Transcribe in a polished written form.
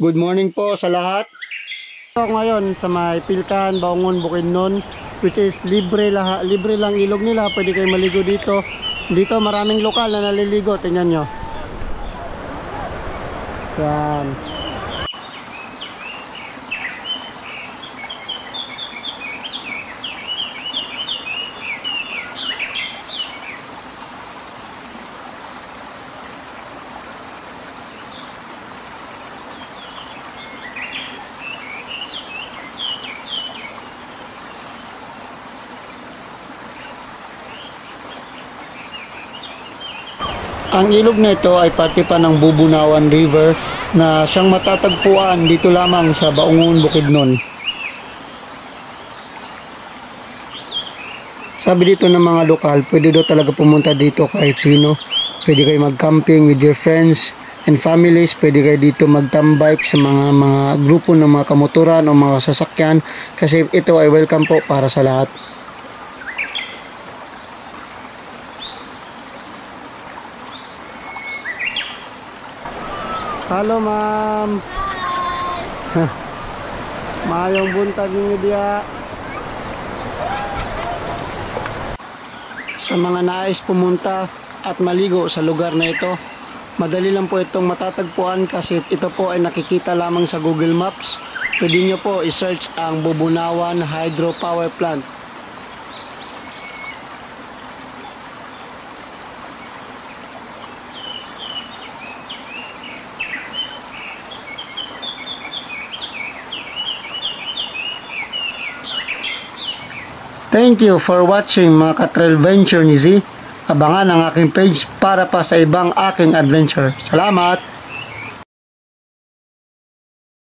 Good morning po sa lahat. Ito ngayon sa may Pilkan, Baungon, Bukidnon, which is libre lang ilog nila. Pwede kayo maligo dito. Dito maraming lokal na naliligo. Tingnan nyo. Yan. Ang ilog na ito ay parte pa ng Bubunawan River na siyang matatagpuan dito lamang sa Baungon, Bukidnon. Sabi dito ng mga lokal, pwede daw talaga pumunta dito kahit sino. Pwede kayo mag-camping with your friends and families. Pwede kayo dito mag-tambike sa mga grupo ng mga kamotoran o mga sasakyan kasi ito ay welcome po para sa lahat. Hello ma'am. Mayong buntag ninyo diya. Sa mga nais pumunta at maligo sa lugar na ito, madali lang po itong matatagpuan kasi ito po ay nakikita lamang sa Google Maps. Pwede nyo po i-search ang Bubunawan Hydropower Plant. Thank you for watching mga ka-trail venture ni Z. Abangan ang aking page para pa sa ibang aking adventure. Salamat!